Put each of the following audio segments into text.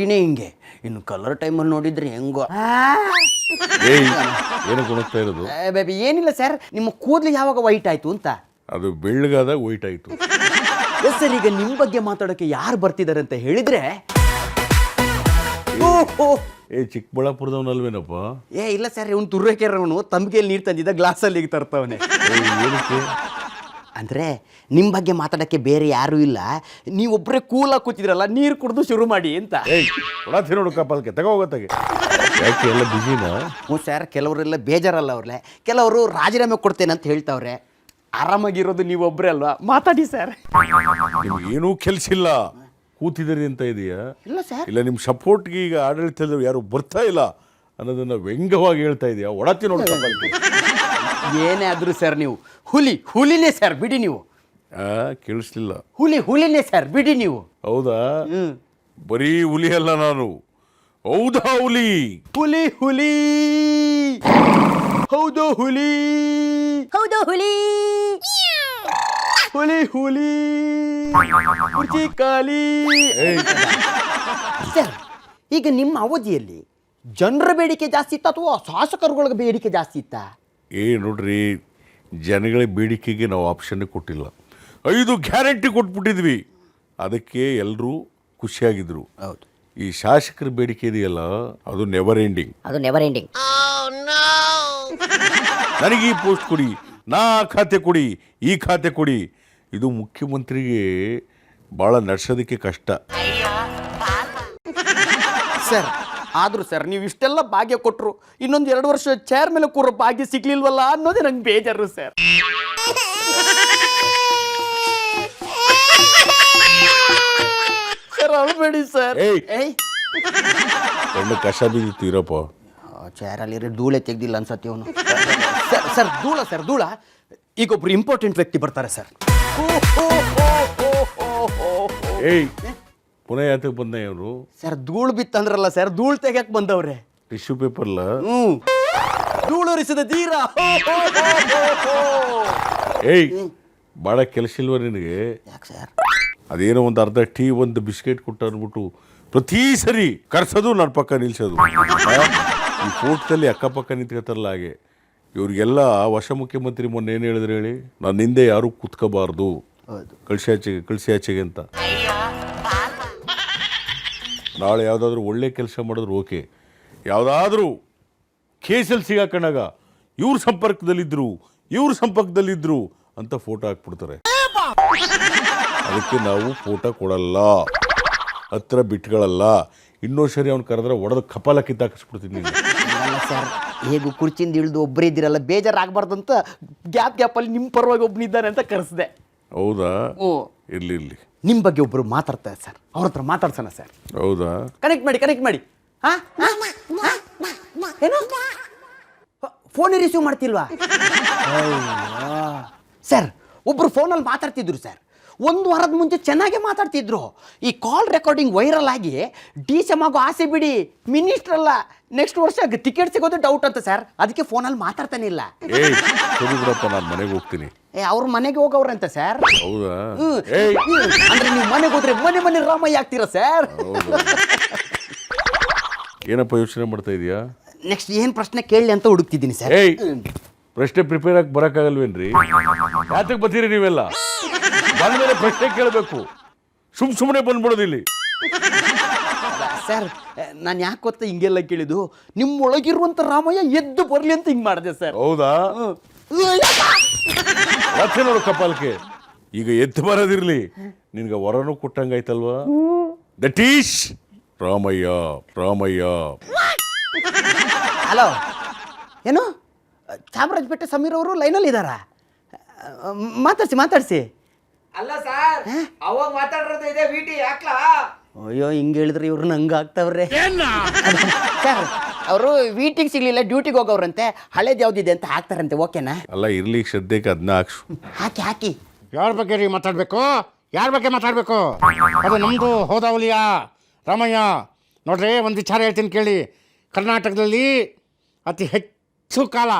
ಬಾಡಿನೇ ಹಿಂಗೆ, ಇನ್ನು ಕಲರ್ ಟೈಮಲ್ಲಿ ನೋಡಿದ್ರೆ ಹೆಂಗೋ. ಏನು ಕೊಡುತ್ತಾ ಇರೋದು? ಬೇಬಿ ಏನಿಲ್ಲ ಸರ್, ನಿಮ್ಮ ಕೂದಲು ಯಾವಾಗ ವೈಟ್ ಆಯ್ತು ಅಂತ. ಅದು ಬೆಳ್ಳಗಾದಾಗ ವೈಟ್ ಆಯಿತು. ಎಸ್ ಸರ್, ಈಗ ನಿಮ್ಮ ಬಗ್ಗೆ ಮಾತಾಡೋಕ್ಕೆ ಯಾರು ಬರ್ತಿದ್ದಾರೆ ಅಂತ ಹೇಳಿದ್ರೆ, ಚಿಕ್ಕಬಳ್ಳಾಪುರದವನಲ್ವೇನಪ್ಪ? ಇಲ್ಲ ಸರ್, ಇವ್ನು ತುರ್ರೆಕೆರವನು ತಂಬಿಗೆಯಲ್ಲಿ ನೀರು ತಂದಿದ್ದ ಗ್ಲಾಸಲ್ಲಿ ಈಗ ತರ್ತವನೆ. ಏನಕ್ಕೆ ಅಂದರೆ ನಿಮ್ಮ ಬಗ್ಗೆ ಮಾತಾಡೋಕ್ಕೆ ಬೇರೆ ಯಾರೂ ಇಲ್ಲ, ನೀವೊಬ್ಬರೇ ಕೂಲಾಗಿ ಕೂತಿದ್ರಲ್ಲ, ನೀರು ಕುಡಿದು ಶುರು ಮಾಡಿ ಅಂತ. ನೋಡು ಕಪ್ಪಲ್ಕೆ ತಗೋಗತ್ತಾಗೆ. ಯಾಕೆ ಎಲ್ಲ ಬಿಸಿನಾ? ಹ್ಞೂ ಸರ್, ಕೆಲವರೆಲ್ಲ ಬೇಜಾರಲ್ಲ ಅವ್ರಲ್ಲೇ, ಕೆಲವರು ರಾಜೀನಾಮೆ ಕೊಡ್ತೇನೆ ಅಂತ ಹೇಳ್ತಾವ್ರೆ. ಆರಾಮಾಗಿರೋದು ನೀವೊಬ್ಬರೇ ಅಲ್ವಾ, ಮಾತಾಡಿ ಸರ್. ನಿಮ್ಗೇನೂ ಕೆಲಸ ಇಲ್ಲ, ಕೂತಿದ್ದೀರಿ ಅಂತ ಇದೆಯಾ? ಇಲ್ಲ ಸರ್. ಇಲ್ಲ ನಿಮ್ಮ ಸಪೋರ್ಟ್ಗೆ ಈಗ ಆಡಳಿತದಲ್ಲಿ ಯಾರು ಬರ್ತಾ ಇಲ್ಲ ಅನ್ನೋದನ್ನ ವ್ಯಂಗ್ಯವಾಗಿ ಹೇಳ್ತಾ ಇದೆಯಾ? ಒಡತಿ ನೋಡಿ ಕಪ್ಪಲ್ಕೆ. ಏನೇ ಆದರೂ ಸರ್, ನೀವು ಹುಲಿನೇ ಸರ್, ಬಿಡಿ ನೀವು. ಕೇಳಿಸ್ಲಿಲ್ಲ. ಹುಲಿನೇ ಸರ್, ಬಿಡಿ ನೀವು. ಹೌದಾ? ಬರೀ ಹುಲಿ ಅಲ್ಲ ನಾನು. ಹೌದಾ ಹುಲಿ? ಹುಲಿ ಹೌದು, ಹುಲಿ ಕುರ್ಚಿ ಖಾಲಿ. ಸರ್, ಈಗ ನಿಮ್ಮ ಅವಧಿಯಲ್ಲಿ ಜನರ ಬೇಡಿಕೆ ಜಾಸ್ತಿ ಇತ್ತ ಅಥವಾ ಶಾಸಕರುಗಳಿಗೆ ಬೇಡಿಕೆ ಜಾಸ್ತಿ ಇತ್ತಾ? ನೋಡ್ರಿ, ಜನಗಳ ಬೇಡಿಕೆಗೆ ನಾವು ಆಪ್ಷನ್ ಕೊಟ್ಟಿಲ್ಲ, 5 ಗ್ಯಾರಂಟಿ ಕೊಟ್ಬಿಟ್ಟಿದ್ವಿ, ಅದಕ್ಕೆ ಎಲ್ಲರೂ ಖುಷಿಯಾಗಿದ್ರು. ಹೌದು. ಈ ಶಾಸಕರ ಬೇಡಿಕೆ ಇದೆಯಲ್ಲ, ಅದು ನೆವರ್ ಎಂಡಿಂಗ್. ನನಗೆ ಈ ಪೋಸ್ಟ್ ಕೊಡಿ, ನಾ ಖಾತೆ ಕೊಡಿ, ಈ ಖಾತೆ ಕೊಡಿ. ಇದು ಮುಖ್ಯಮಂತ್ರಿಗೆ ಭಾಳ ನಡೆಸೋದಕ್ಕೆ ಕಷ್ಟ. ಸರ್, ಆದರೂ ಸರ್, ನೀವು ಇಷ್ಟೆಲ್ಲ ಭಾಗ್ಯ ಕೊಟ್ಟರು, ಇನ್ನೊಂದು 2 ವರ್ಷ ಚೇರ್ ಮೇಲೆ ಕೂರೋ ಭಾಗ್ಯ ಸಿಗ್ಲಿಲ್ವಲ್ಲ ಅನ್ನೋದೇ ನಂಗೆ ಬೇಜಾರು ಸರ್. Sir ಅಳ್ಬೇಡಿ sir. ಕಣ್ಣು ಕಷ ಬಿದ್ದಿತ್ತು ಇರಪ್ಪ. ಚೇರಲ್ಲಿ ಧೂಳೆ ತೆಗ್ದಿಲ್ಲ ಅನ್ಸತ್ತೆ ಅವನು. ಸರ್ ಧೂಳ. ಈಗ ಒಬ್ರು ಇಂಪಾರ್ಟೆಂಟ್ ವ್ಯಕ್ತಿ ಬರ್ತಾರೆ ಸರ್. ಪುನಃ ಯಾತಕ್ಕೆ ಬಂದ ಇವರು? ಸರ್ ಧೂಳು ಬಿತ್ತಂದ್ರಲ್ಲ ಸರ್, ಧೂಳು ತೆಗ್ಯಾಕ್ ಬಂದವ್ರೆ. ಟಿಶ್ಯೂ ಪೇಪರ್ಲ ಧೂಳುರಿಸಿದ ಧೀರ. ಭಾಳ ಕೆಲಸ ಇಲ್ವ ನಿನಗೆ? ಯಾಕೆ ಸರ್? ಅದೇನೋ ಒಂದು ಅರ್ಧ ಟೀ ಒಂದು ಬಿಸ್ಕೆಟ್ ಕೊಟ್ಟು ಅಂದ್ಬಿಟ್ಟು ಪ್ರತಿ ಸರಿ ಕರ್ಸೋದು ನನ್ನ ಪಕ್ಕ ನಿಲ್ಸೋದು. ಈ ಫೋಟೋದಲ್ಲಿ ಅಕ್ಕಪಕ್ಕ ನಿಂತ್ಕೊತಾರಲ್ಲ ಹಾಗೆ. ಇವ್ರಿಗೆಲ್ಲ ಹೊಸ ಮುಖ್ಯಮಂತ್ರಿ ಮೊನ್ನೆ ಏನು ಹೇಳಿದ್ರು ಹೇಳಿ? ನನ್ನ ಹಿಂದೆ ಯಾರೂ ಕುತ್ಕೋಬಾರ್ದು, ಕಳಿಸಿ ಆಚೆಗೆ ಅಂತ. ನಾಳೆ ಯಾವುದಾದ್ರೂ ಒಳ್ಳೆ ಕೆಲಸ ಮಾಡಿದ್ರು ಓಕೆ, ಯಾವುದಾದ್ರೂ ಕೇಸಲ್ಲಿ ಸಿಗಾಕೊಂಡಾಗ ಇವ್ರ ಸಂಪರ್ಕದಲ್ಲಿದ್ರು ಅಂತ ಫೋಟೋ ಹಾಕ್ಬಿಡ್ತಾರೆ. ಅದಕ್ಕೆ ನಾವು ಫೋಟೋ ಕೊಡಲ್ಲ, ಹತ್ರ ಬಿಟ್ಗಳಲ್ಲ. ಇನ್ನೊಂದು ಸರಿ ಅವ್ನು ಕರೆದ್ರೆ ಒಡೆದು ಕಪಾಲ ಕಿತ್ತಾಕಿಸ್ಬಿಡ್ತೀನಿ. ಸರ್, ಹೇಗೂ ಕುರ್ಚಿಂದ ಇಳಿದು ಒಬ್ಬರೇ ಇದ್ದೀರಲ್ಲ, ಬೇಜಾರಾಗಬಾರ್ದು ಅಂತ ಗ್ಯಾಪಲ್ಲಿ ನಿಮ್ಮ ಪರವಾಗಿ ಒಬ್ಬನಿದ್ದಾನೆ ಅಂತ ಕರೆಸಿದೆ. ಹೌದಾ? ಇರ್ಲಿ. ನಿಮ್ಮ ಬಗ್ಗೆ ಒಬ್ಬರು ಮಾತಾಡ್ತಾರೆ ಸರ್, ಅವ್ರ ಹತ್ರ ಮಾತಾಡ್ಸೋಣ ಸರ್. ಹೌದಾ? ಕನೆಕ್ಟ್ ಮಾಡಿ. ಏನು ಫೋನ್ ರಿಸೀವ್ ಮಾಡ್ತಿಲ್ವಾ? ಸರ್, ಒಬ್ರು ಫೋನಲ್ಲಿ ಮಾತಾಡ್ತಿದ್ರು ಸರ್, 1 ವಾರದ ಮುಂಚೆ ಚೆನ್ನಾಗೇ ಮಾತಾಡ್ತಿದ್ರು. ಈ ಕಾಲ್ ರೆಕಾರ್ಡಿಂಗ್ ವೈರಲ್ ಆಗಿ ಡಿ.ಸಿ.ಎಂ ಆಗೋ ಆಸೆ ಬಿಡಿ, ಮಿನಿಸ್ಟರ್ ಅಲ್ಲ, ನೆಕ್ಸ್ಟ್ ವರ್ಷ ಟಿಕೆಟ್ ಸಿಗೋದು ಡೌಟ್ ಅಂತ ಸರ್. ಅದಕ್ಕೆ ಫೋನಲ್ಲಿ ಮಾತಾಡ್ತಾನೆ ಇಲ್ಲ. ನಾನು ಮನೆಗೆ ಹೋಗ್ತೀನಿ. ಅವ್ರ ಮನೆಗೆ ಹೋಗವ್ರಂತ ಸರ್. ಹೌದಾ? ಅಂದ್ರೆ ನೀವು ಮನೆಗೆ ಹೋದ್ರೆ ಮನೆ ರಾಮಯ್ಯ ಆಗ್ತೀರಾ ಸರ್? ಏನಪ್ಪ ಯೋಚನೆ ಮಾಡ್ತಾ ಇದೀಯಾ? ನೆಕ್ಸ್ಟ್ ಏನು ಪ್ರಶ್ನೆ ಕೇಳಲಿ ಅಂತ ಹುಡುಕ್ತಿದ್ದೀನಿ ಸರ್. ಪ್ರಶ್ನೆ ಪ್ರಿಪೇರ್ ಆಗಿ ಬರೋಕ್ಕಾಗಲ್ವೇನ್ರಿ? ಯಾತಕ್ಕೆ ಬರ್ತೀರಿ ನೀವೆಲ್ಲ? ಬಂದ್ಮೇಲೆ ಪ್ರಶ್ನೆ ಕೇಳಬೇಕು, ಸುಮ್ಮನೆ ಬಂದ್ಬಿಡೋದಿಲ್ಲಿ. ಸರ್, ನಾನು ಯಾಕೆ ಗೊತ್ತಾ ಹಿಂಗೆಲ್ಲ ಕೇಳಿದ್ದು? ನಿಮ್ಮೊಳಗಿರುವಂತ ರಾಮಯ್ಯ ಎದ್ದು ಬರಲಿ ಅಂತ ಹಿಂಗೆ ಮಾಡಿದೆ ಸರ್. ಹೌದಾ? ನೋಡು ಕಪಾಲ್ಕೆ, ಈಗ ಎದ್ದು ಬರೋದಿರ್ಲಿ, ನಿನ್ಗೆ ವರನೂ ಕೊಟ್ಟಂಗಾಯ್ತಲ್ವಾ? That is Ramaiah. ಹಲೋ, ಏನು ಚಾಮರಾಜಪೇಟೆ ಸಮೀರ್ ಅವರು ಲೈನಲ್ಲಿ ಇದ್ದಾರಾ? ಮಾತಾಡ್ಸಿ. ಅಲ್ಲ ಸರ್, ಅವಾಗ ಮಾತಾಡಿರೋದು ಇದೆ ವಿಟಿ ಯಾಕ್ಲಾ? ಅಯ್ಯೋ, ಹಿಂಗೆ ಹೇಳಿದ್ರೆ ಇವ್ರು ನಂಗೆ ಆಗ್ತಾವ್ರೆ ಸರ್. ಅವರು ವೀಟಿಗೆ ಸಿಗ್ಲಿಲ್ಲ, ಡ್ಯೂಟಿಗೆ ಹೋಗೋರಂತೆ, ಹಳೇದು ಯಾವ್ದಿದೆ ಅಂತ ಹಾಕ್ತಾರಂತೆ. ಓಕೆನಾ? ಅಲ್ಲ, ಇರ್ಲಿ, ಸದ್ಯಕ್ಕೆ ಅದನ್ನ ಹಾಕಿ. ಯಾರ ಬಗ್ಗೆ ರೀ ಮಾತಾಡಬೇಕು? ಅದು ನಮ್ಮದು ಹೋದಾವಲಿಯ ರಾಮಯ್ಯ. ನೋಡ್ರಿ, ಒಂದು ವಿಚಾರ ಹೇಳ್ತೀನಿ ಕೇಳಿ. ಕರ್ನಾಟಕದಲ್ಲಿ ಅತಿ ಹೆಚ್ಚು ಕಾಲ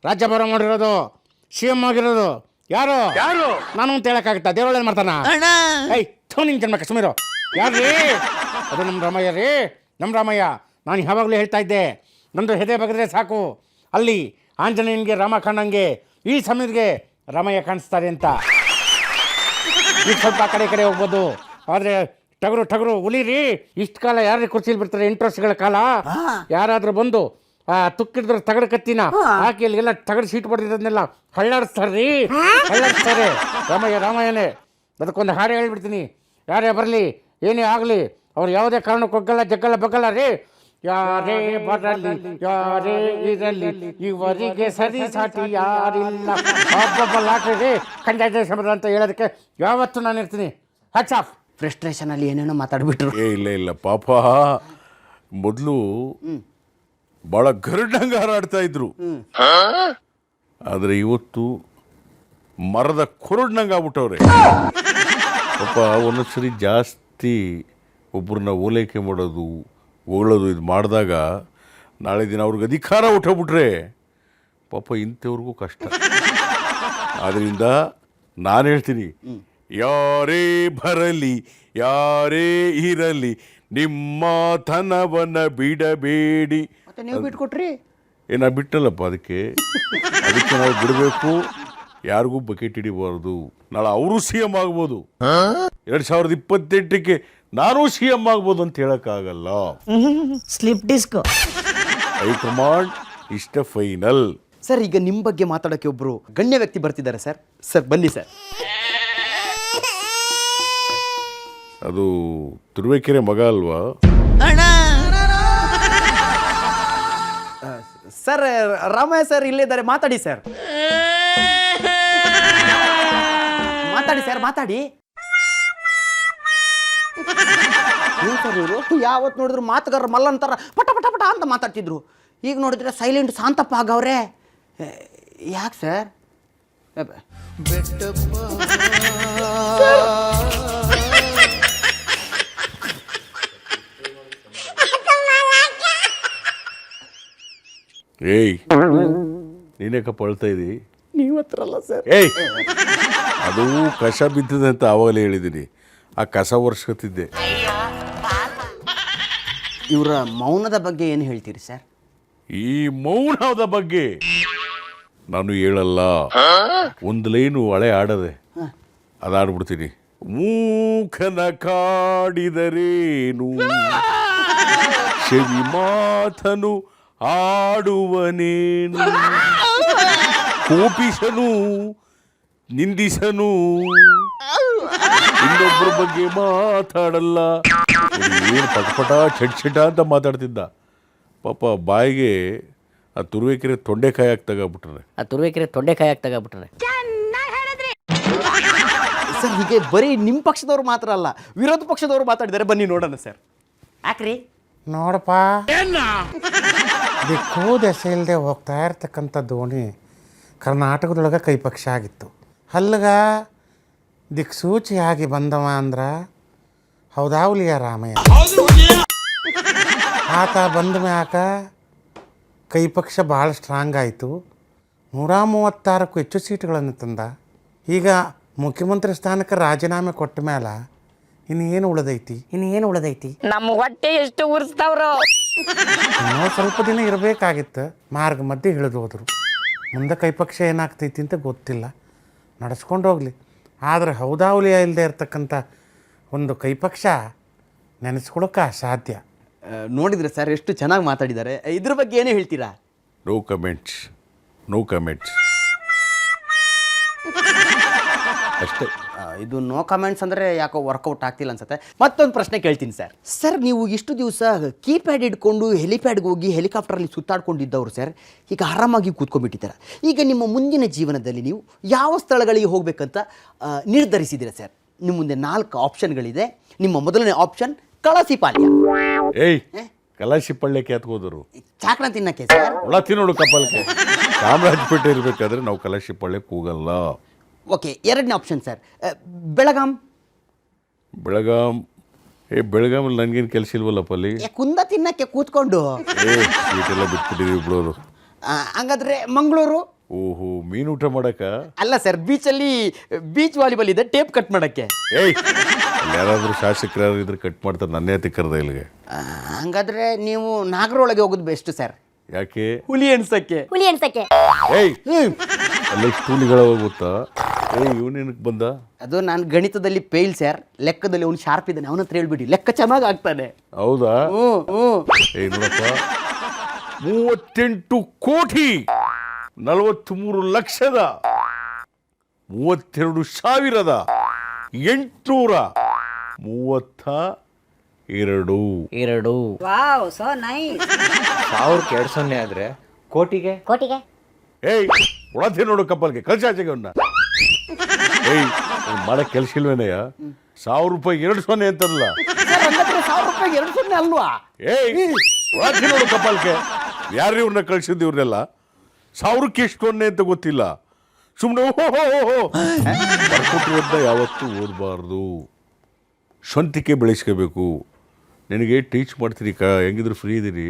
ರಾಜ್ಯಭಾರ ಮಾಡಿರೋದು, CM ಆಗಿರೋದು ಯಾರು? ನಾನು ಅಂತ ಹೇಳಕ್ಕಾಗತ್ತಾ? ದೇವರೊಳೇನು ಮಾಡ್ತಾನ? ನಿನ್ ಜನ್ಮಕ್ಕೆ ಸುಮಿರೋ. ಯಾರ್ರೀ? ಅದು ನಮ್ಮ ರಾಮಯ್ಯ ರೀ, ನಮ್ಮ ರಾಮಯ್ಯ. ನಾನು ಯಾವಾಗಲೂ ಹೇಳ್ತಾ ಇದ್ದೆ, ನಂದು ಹೆದೆ ಬಗೆದ್ರೆ ಸಾಕು, ಅಲ್ಲಿ ಆಂಜನೇಯನಿಗೆ ರಾಮ ಕಾಣಂಗೆ ಈ ಸಮಯಕ್ಕೆ ರಾಮಯ್ಯ ಕಾಣಿಸ್ತಾರೆ ಅಂತ. ಈಗ ಸ್ವಲ್ಪ ಆ ಕಡೆ ಹೋಗ್ಬೋದು, ಆದರೆ ಟಗರು ಉಳಿರಿ. ಇಷ್ಟು ಕಾಲ ಯಾರು ಕುರ್ಚಿಲಿ ಬಿಡ್ತಾರೆ? 8 ವರ್ಷಗಳ ಕಾಲ ಯಾರಾದರೂ ಬಂದು ತುಕ್ಕಿಡಿದ್ರೆ ತಗಡು ಕತ್ತಿನ ಹಾಕಿ ಅಲ್ಲಿಗೆಲ್ಲ ತಗಡು ಸೀಟ್ ಬಡ್ದಿದ್ದನ್ನೆಲ್ಲ ಹಳ್ಳಾಡಿಸ್ತಾರೆ. ರಾಮಯ್ಯನೇ. ಅದಕ್ಕೊಂದು ಹಾಡು ಹೇಳ್ಬಿಡ್ತೀನಿ, ಯಾರೇ ಬರಲಿ ಏನೇ ಆಗಲಿ ಅವ್ರು ಯಾವುದೇ ಕಾರಣಕ್ಕೆ ಒಗ್ಗಲ್ಲ ಜಗ್ಗಲ್ಲ ಬಗ್ಗಲ್ಲ ರೀ. ಯಾರೇ ಬರಲಿ ಯಾರೇ ಇರಲಿ ಇವರಿಗೆ ಸರಿ ಸಾಟಿ ಯಾರಿಲ್ಲ. ಲಾಟ್ರಿ ಕಂಜಾಯ ಸಮರ ಅಂತ ಹೇಳೋದಕ್ಕೆ ಯಾವತ್ತೂ ನಾನು ಇರ್ತೀನಿ. Hats off. ಫ್ರಸ್ಟ್ರೇಷನಲ್ಲಿ ಏನೇನೋ ಮಾತಾಡ್ಬಿಟ್ರು. ಇಲ್ಲ ಪಾಪ ಮೊದಲು ಭಾಳ ಗರಡಂಗ ಹಾರಾಡ್ತಾ ಇದ್ರು, ಆದರೆ ಇವತ್ತು ಮರದ ಕುರುಡ್ನಂಗೆ ಆಗ್ಬಿಟ್ಟವ್ರೆ ಪಾಪ. ಒಂದೊಂದ್ಸರಿ ಜಾಸ್ತಿ ಒಬ್ಬರನ್ನ ಓಲೈಕೆ ಮಾಡೋದು ಹೊಗಳೋದು ಇದು ಮಾಡಿದಾಗ ನಾಳೆ ದಿನ ಅವ್ರಿಗೆ ಅಧಿಕಾರ ಉಟ್ಟೋಗ್ಬಿಟ್ರೆ ಪಾಪ ಇಂಥವ್ರಿಗೂ ಕಷ್ಟ. ಆದ್ದರಿಂದ ನಾನು ಹೇಳ್ತೀನಿ, ಯಾರೇ ಬರಲಿ ಯಾರೇ ಇರಲಿ ನಿಮ್ಮ ತನವನ್ನ ಬಿಡಬೇಡಿ. ಮತ್ತೆ ನೀವು ಬಿಟ್ಕೊಟ್ರಿ? ನಾ ಬಿಟ್ಟಲ್ಲಪ್ಪ, ಅದಕ್ಕೆ ನಾವು ಬಿಡಬೇಕು. ಯಾರಿಗೂ ಬಕೆಟ್ ಹಿಡಿಬಾರ್ದು. ನಾಳೆ ಅವರು CM ಆಗ್ಬೋದು, 2028ಕ್ಕೆ ನಾನು CM ಆಗ್ಬೋದು ಅಂತ ಹೇಳಕ್ಕಾಗಲ್ಲ. ಸ್ಲಿಪ್ ಡಿಸ್ಕ್ ಹೈಕಮಾಂಡ್ ಇಷ್ಟ ಫೈನಲ್. ಸರ್, ಈಗ ನಿಮ್ಮ ಬಗ್ಗೆ ಮಾತಾಡೋಕ್ಕೆ ಒಬ್ಬರು ಗಣ್ಯ ವ್ಯಕ್ತಿ ಬರ್ತಿದ್ದಾರೆ ಸರ್. ಸರ್ ಬನ್ನಿ ಸರ್. ಅದು ತುರುವೇಕೆರೆ ಮಗ ಅಲ್ವಾ? ಸರ್, ರಾಮಯ್ಯ ಸರ್ ಇಲ್ಲಿದ್ದಾರೆ, ಮಾತಾಡಿ ಸರ್. ಮಾತಾಡಿ ಸರ್, ಮಾತಾಡಿ. ಏನ್ ಸರ್ ಇವರು ಯಾವತ್ತು ನೋಡಿದ್ರು ಮಾತುಗಾರರು ಮಲ್ಲಂತಾರ ಪಟ ಪಟ ಪಟ ಅಂತ ಮಾತಾಡ್ತಿದ್ರು. ಈಗ ನೋಡಿದ್ರೆ ಸೈಲೆಂಟ್ ಶಾಂತಪ್ಪ ಆಗವ್ರೆ. ಯಾಕೆ ಸರ್? ಏಯ್, ನೀನೇಕಪ್ಪ ಅಳ್ತಾ ಇದ್ದಿ? ನೀವು ಹತ್ರಲ್ಲ ಸರ್. ಏಯ್, ಅದು ಕಸ ಬಿದ್ದಿದೆ ಅಂತ ಆವಾಗಲೇ ಹೇಳಿದ್ದೀನಿ. ಆ ಕಸ ಒರೆಸ್ಕೊತಿದ್ದೆ. ಇವರ ಮೌನದ ಬಗ್ಗೆ ಏನು ಹೇಳ್ತೀರಿ ಸರ್? ಈ ಮೌನದ ಬಗ್ಗೆ ನಾನು ಹೇಳಲ್ಲ. ಒಂದು ಲೈನು ಹಳೆ ಆಡದೆ ಅದಾಡ್ಬಿಡ್ತೀನಿ. ಮೂಕನ ಕಾಡಿದರೇನು ಚೆವಿ ಮಾತನು ಆಡುವನೇನು, ಕೋಪಿಸನು ನಿಂದಿಸನು, ಇನ್ನೊಬ್ಬರ ಬಗ್ಗೆ ಮಾತಾಡಲ್ಲ. ಏನು ಪಟಪಟ ಚಟ್ ಅಂತ ಮಾತಾಡ್ತಿದ್ದ. ಪಾಪ ಬಾಯಿಗೆ ಆ ತುರುವೇಕೆರೆ ತೊಂಡೆಕಾಯಿ ತಗೋಬಿಟ್ರೆ. ಸರ್, ಹೀಗೆ ಬರೀ ನಿಮ್ಮ ಪಕ್ಷದವ್ರು ಮಾತ್ರ ಅಲ್ಲ, ವಿರೋಧ ಪಕ್ಷದವರು ಮಾತಾಡಿದ್ದಾರೆ. ಬನ್ನಿ ನೋಡೋಣ ಸರ್. ಯಾಕ್ರಿ? ನೋಡಪ್ಪ, ದಿಕ್ಕು ದೆಸೆ ಇಲ್ಲದೆ ಹೋಗ್ತಾ ಇರ್ತಕ್ಕಂಥ ದೋಣಿ ಕರ್ನಾಟಕದೊಳಗೆ ಕೈಪಕ್ಷ ಆಗಿತ್ತು. ಅಲ್ಲಗ ದಿಕ್ಸೂಚಿಯಾಗಿ ಬಂದವ ಅಂದ್ರೆ ಹೌದಾವಲಿಯ ರಾಮಯ್ಯ. ಆತ ಬಂದ ಮ್ಯಾಕ ಕೈಪಕ್ಷ ಭಾಳ ಸ್ಟ್ರಾಂಗ್ ಆಯಿತು. 136ಕ್ಕೂ ಹೆಚ್ಚು ಸೀಟುಗಳನ್ನು ತಂದ. ಈಗ ಮುಖ್ಯಮಂತ್ರಿ ಸ್ಥಾನಕ್ಕೆ ರಾಜೀನಾಮೆ ಕೊಟ್ಟ ಮೇಲೆ ಇನ್ನೇನು ಉಳಿದೈತಿ? ನಮ್ಮ ಹೊಟ್ಟೆ ಎಷ್ಟು ಉರಿಸ್ತಾವ್ರು. ಇನ್ನೂ ಸ್ವಲ್ಪ ದಿನ ಇರಬೇಕಾಗಿತ್ತು, ಮಾರ್ಗ ಮಧ್ಯೆ ಇಳಿದು ಹೋದರು. ಮುಂದೆ ಕೈಪಕ್ಷ ಏನಾಗ್ತೈತಿ ಅಂತ ಗೊತ್ತಿಲ್ಲ, ನಡೆಸ್ಕೊಂಡು ಹೋಗಲಿ. ಆದರೆ ಹೌದಾವಲಿಯ ಇಲ್ಲದೆ ಇರ್ತಕ್ಕಂಥ ಒಂದು ಕೈಪಕ್ಷ ನೆನೆಸ್ಕೊಳಕ್ಕೆ ಅಸಾಧ್ಯ. ನೋಡಿದ್ರೆ ಸರ್ ಎಷ್ಟು ಚೆನ್ನಾಗಿ ಮಾತಾಡಿದ್ದಾರೆ. ಇದ್ರ ಬಗ್ಗೆ ಏನೇ ಹೇಳ್ತೀರಾ? ನೋ ಕಮೆಂಟ್ಸ್ ಅಷ್ಟೇ. ಇದು ನೋ ಕಮೆಂಟ್ಸ್ ಅಂದರೆ ಯಾಕೋ ವರ್ಕೌಟ್ ಆಗ್ತಿಲ್ಲ ಅನ್ಸುತ್ತೆ. ಮತ್ತೊಂದು ಪ್ರಶ್ನೆ ಕೇಳ್ತೀನಿ ಸರ್. ಸರ್, ನೀವು ಇಷ್ಟು ದಿವಸ ಕೀಪ್ಯಾಡ್ ಹಿಡ್ಕೊಂಡು ಹೆಲಿಪ್ಯಾಡ್ಗೆ ಹೋಗಿ ಹೆಲಿಕಾಪ್ಟರಲ್ಲಿ ಸುತ್ತಾಡ್ಕೊಂಡಿದ್ದವರು ಸರ್, ಈಗ ಆರಾಮಾಗಿ ಕೂತ್ಕೊಂಡ್ಬಿಟ್ಟಿದ್ದಾರೆ. ಈಗ ನಿಮ್ಮ ಮುಂದಿನ ಜೀವನದಲ್ಲಿ ನೀವು ಯಾವ ಸ್ಥಳಗಳಿಗೆ ಹೋಗ್ಬೇಕಂತ ನಿರ್ಧರಿಸಿದ್ದೀರಾ ಸರ್? ನಿಮ್ಮ ಮುಂದೆ 4 ಆಪ್ಷನ್ಗಳಿದೆ. ನಿಮ್ಮ ಮೊದಲನೇ ಆಪ್ಷನ್ ಕಳಸಿಪಾಳ್ಯ. ಏಯ್, ಕಲಾಶಿ ಪಳ್ಯಕ್ಕೆ ಹತ್ಕೋದರು ಚಾಕ್ನ ತಿನ್ನಕ್ಕೆ ಸರ್. ಒಳ ತಿನ್ನೋಡು ಕಪ್ಪಲ್ಕೆ. ಚಾಮರಾಜಪೇಟೆ ಇರಬೇಕಾದ್ರೆ ನಾವು ಕಲಾಶಿ ಪಳ್ಯಕ್ಕೆ ಹೋಗಲ್ಲ. ಓಕೆ, ಎರಡನೇ ಆಪ್ಷನ್ ಸರ್, ಬೆಳಗಾಂ. ಬೆಳಗಾಮಲ್ಲಿ ನನಗೇನು ಕೆಲಸ ಇಲ್ವಲ್ಲಪ್ಪ ಅಲ್ಲಿ. ಕುಂದ ತಿನ್ನಕ್ಕೆ ಕೂತ್ಕೊಂಡು ಸೀಟೆಲ್ಲ ಬಿಟ್ಬಿಟ್ಟಿದ್ದೀವಿ ಬಿಡೋದು. ಹಂಗಾದ್ರೆ ಮಂಗಳೂರು. ಓಹೋ, ಮೀನು ಊಟ ಮಾಡಕ್ಕ? ಅಲ್ಲ ಸರ್, ಬೀಚಲ್ಲಿ ಬೀಚ್ ವಾಲಿಬಾಲ್ ಇದೆ, ಟೇಪ್ ಕಟ್ ಮಾಡಕ್ಕೆ. ಏಯ್, ಯಾರಾದರೂ ಶಾಸಕರು ಯಾರು ಇದ್ರೆ ಕಟ್ ಮಾಡ್ತಾರೆ, ನನ್ನೇ ಹತ್ತಿ ಕರೆದ ಇಲ್ಲಿಗೆ. ಹಂಗಾದ್ರೆ ನೀವು ನಾಗರೊಳಗೆ ಹೋಗೋದು ಬೆಸ್ಟ್ ಸರ್. ಯಾಕೆ? ಹುಲಿ ಎಣ್ಸಕ್ಕೆ. ಹುಲಿ ಎಣ್ಸಕ್ಕೆ. ಏಯ್ ಅಲ್ಲ ಸ್ಟೂಲಿಗಳ ಗೊತ್ತಾ? ಇವನೇನಕ್ಕೆ ಬಂದ? ಅದು ನಾನು ಗಣಿತದಲ್ಲಿ ಫೇಲ್ ಸರ್, ಲೆಕ್ಕದಲ್ಲಿ ಅವ್ನು ಶಾರ್ಪ್ ಇದ್ದಾನೆ, ಅವನ ಹತ್ರ ಹೇಳ್ಬಿಡಿ, ಲೆಕ್ಕ ಚೆನ್ನಾಗಿ ಆಗ್ತಾನೆ. ಹೌದಾ? ಹ್ಞೂ. ನೋಡಪ್ಪ, 38 ಕೋಟಿ 43 ಲಕ್ಷದ 32,832. Wow so nice. 1200 ಆದ್ರೆ ಕೋಟಿಗೆ ಕೋಟಿಗೆ. ಏಯ್ ಒಳತೆ ನೋಡು ಕಪ್ಪಲ್ಗೆ ಕಲ್ಸಾಚೆಗೆ ಅವನ್ನ. ಏಯ್ ಮಾಡಕ್ ಕೆಲಸ ಇಲ್ವೇನಯ್ಯ? 1,000 ರೂಪಾಯಿ 200 ಅಂತಲ್ಲ. ಸರ್ ಹಂಗಾದ್ರೆ 1,000 ರೂಪಾಯಿಗೆ 200 ಅಲ್ವಾ? ಏಯ್ ಒಳತೆ ನೋಡು ಕಪ್ಪಲ್ಗೆ. ಯಾರು ಇವ್ರನ್ನ ಕಳ್ಸಿದ್ದು? ಇವ್ರನ್ನೆಲ್ಲ 1,000ಕ್ಕೆ ಎಷ್ಟು ಸೊನ್ನೆ ಅಂತ ಗೊತ್ತಿಲ್ಲ. ಸುಮ್ಮನೆ ಬರ್ಕೊಟ್ಟಿರೋದನ್ನ ಯಾವತ್ತೂ ಓದಬಾರ್ದು. ಸ್ವಂತಿಕೆ ಬೆಳೆಸ್ಕೋಬೇಕು. ನಿನಗೆ ಟೀಚ್ ಮಾಡ್ತೀನಿ ಹೆಂಗಿದ್ರು ಫ್ರೀ ಇದೀರಿ.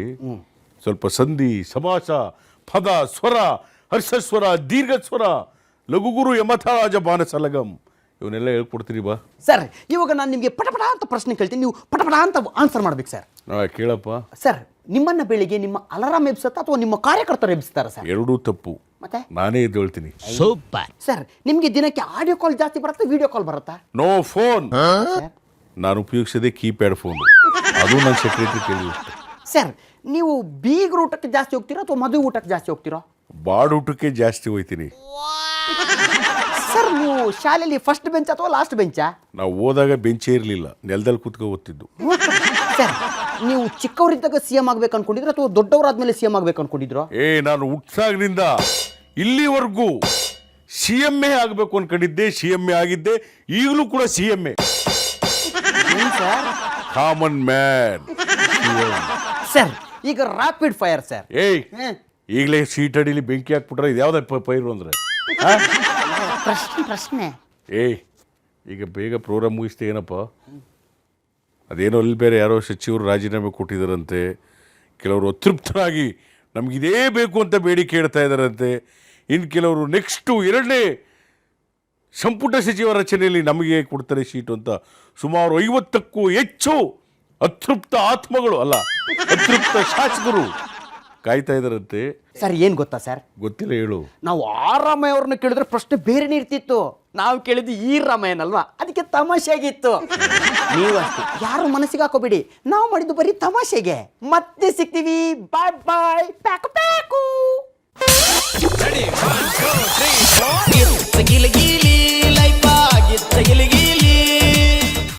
ಸ್ವಲ್ಪ ಸಂಧಿ, ಸಮಾಸ, ಪದ, ಸ್ವರ, ಹರ್ಷಸ್ವರ, ದೀರ್ಘಸ್ವರ, ಲಘುಗುರು ಯಮಥರಾಜ ಬಾನಸಲಗಂ ಇವನ್ನೆಲ್ಲ ಹೇಳ್ಕೊಡ್ತೀನಿ ಬಾ. ಸರ್ ಇವಾಗ ನಾನು ನಿಮಗೆ ಪಟಪಟ ಅಂತ ಪ್ರಶ್ನೆ ಕೇಳ್ತೀನಿ, ನೀವು ಪಟಪಟ ಅಂತ ಆನ್ಸರ್ ಮಾಡ್ಬೇಕು ಸರ್. ಕೇಳಪ್ಪ. ಸರ್ ನಿಮ್ಮನ್ನ ಬೆಳಿಗ್ಗೆ ನಿಮ್ಮ ಅಲಾರಾಮ್ ಎಬ್ಸುತ್ತಾ ಅಥವಾ ನಿಮ್ಮ ಕಾರ್ಯಕರ್ತರು ಎಬ್ಸ್ತಾರ ಸರ್? ಎರಡೂ ತಪ್ಪು. ಮತ್ತೆ ನಾನೇ ಎದ್ದು ಹೇಳ್ತೀನಿ. ಸರ್ ನಿಮಗೆ ದಿನಕ್ಕೆ ಆಡಿಯೋ ಕಾಲ್ ಜಾಸ್ತಿ ಬರುತ್ತಾ, ವಿಡಿಯೋ ಕಾಲ್ ಬರುತ್ತಾ? No phone. ಸರ್ ನಾನು ಉಪಯೋಗಿಸೋದೇ ಕೀಪ್ಯಾಡ್ ಫೋನ್. ಅದು ನನ್ನ ಸೆಕ್ರೆಟರಿ ಕೇಳಿ. ಸರ್ ನೀವು ಬೀಗ್ರ ಊಟಕ್ಕೆ ಜಾಸ್ತಿ ಹೋಗ್ತೀರಾ ಅಥವಾ ಮದುವೆ ಊಟಕ್ಕೆ ಜಾಸ್ತಿ ಹೋಗ್ತೀರಾ? ಬಾಡೂಟಕ್ಕೆ ಜಾಸ್ತಿ ಹೋಯ್ತೀನಿ. ಸರ್ ನೀವು ಶಾಲೆಯಲ್ಲಿ ಫಸ್ಟ್ ಬೆಂಚ್ ಅಥವಾ ಲಾಸ್ಟ್ ಬೆಂಚಾ? ನಾವು ಓದಾಗ ಬೆಂಚೇ ಇರಲಿಲ್ಲ, ನೆಲದಲ್ಲಿ ಕೂತ್ಕೊ ಓದ್ತಿದ್ದು. ಸರ್ ನೀವು ಚಿಕ್ಕವರಿದ್ದಾಗ CM ಆಗ್ಬೇಕು ಅನ್ಕೊಂಡಿದ್ರು ಅಥವಾ ದೊಡ್ಡವರಾದ್ಮೇಲೆ CM ಆಗ್ಬೇಕು ಅನ್ಕೊಂಡಿದ್ರು? ನಾನು ಹುಟ್ಟಾಗ್ನಿಂದ ಇಲ್ಲಿವರೆಗೂ CMA ಆಗಬೇಕು ಅನ್ಕೊಂಡಿದ್ದೆ, CMA ಆಗಿದ್ದೆ, ಈಗಲೂ ಕೂಡ CMA. Sir common man. Sir ಈಗ ರ್ಯಾಪಿಡ್ ಫೈರ್ ಸರ್. ಏಯ್ ಈಗಲೇ ಸೀಟ್ ಅಡಿಲಿ ಬೆಂಕಿ ಹಾಕ್ಬಿಟ್ರೆ ಇದು ಯಾವ್ದು ಪೈರು ಅಂದ್ರೆ? ಪ್ರಶ್ನೆ. ಏಯ್ ಈಗ ಬೇಗ ಪ್ರೋಗ್ರಾಮ್ ಮುಗಿಸ್ತೆ ಏನಪ್ಪ? ಅದೇನೋ ಅಲ್ಲಿ ಬೇರೆ ಯಾರೋ ಸಚಿವರು ರಾಜೀನಾಮೆ ಕೊಟ್ಟಿದ್ದಾರಂತೆ. ಕೆಲವರು ಅತೃಪ್ತರಾಗಿ ನಮಗಿದೇ ಬೇಕು ಅಂತ ಬೇಡಿಕೆ ಇಡ್ತಾ ಇದ್ದಾರಂತೆ. ಇನ್ನು ಕೆಲವರು ನೆಕ್ಸ್ಟು 2ನೇ ಸಂಪುಟ ಸಚಿವ ರಚನೆಯಲ್ಲಿ ನಮಗೆ ಕೊಡ್ತಾರೆ ಸೀಟು ಅಂತ ಸುಮಾರು 50ಕ್ಕೂ ಹೆಚ್ಚು ಅತೃಪ್ತ ಆತ್ಮಗಳು, ಅಲ್ಲ ಅತೃಪ್ತ ಶಾಸಕರು ಕಾಯ್ತಾ ಇದ್ದಾರಂತೆ. ಸರ್ ಏನ್ ಗೊತ್ತಾ ಸರ್? ಗೊತ್ತಿಲ್ಲ, ಹೇಳು. ನಾವು ರಾಮಯ್ಯ ಅವ್ರನ್ನ ಕೇಳಿದ್ರೆ ಪ್ರಶ್ನೆ ಬೇರೆನೇ ಇರ್ತಿತ್ತು, ನಾವು ಕೇಳಿದ್ದು ಈ ರಾಮಯ್ಯನ್ ಅಲ್ವಾ, ಅದಕ್ಕೆ ತಮಾಷೆಯಾಗಿತ್ತು. ನೀವು ಅಷ್ಟೇ ಯಾರು ಮನಸ್ಸಿಗೆ ಹಾಕೋಬೇಡಿ, ನಾವು ಮಾಡಿದ್ದು ಬರೀ ತಮಾಷೆಗೆ. ಮತ್ತೆ ಸಿಗ್ತೀವಿ. Bye bye. Pack pack. ಗಿಲಿ ಗಿಲಿ ಲೈಫ್ ಆಗಿತ್ತ ಗಿಲಿ ಗಿಲಿ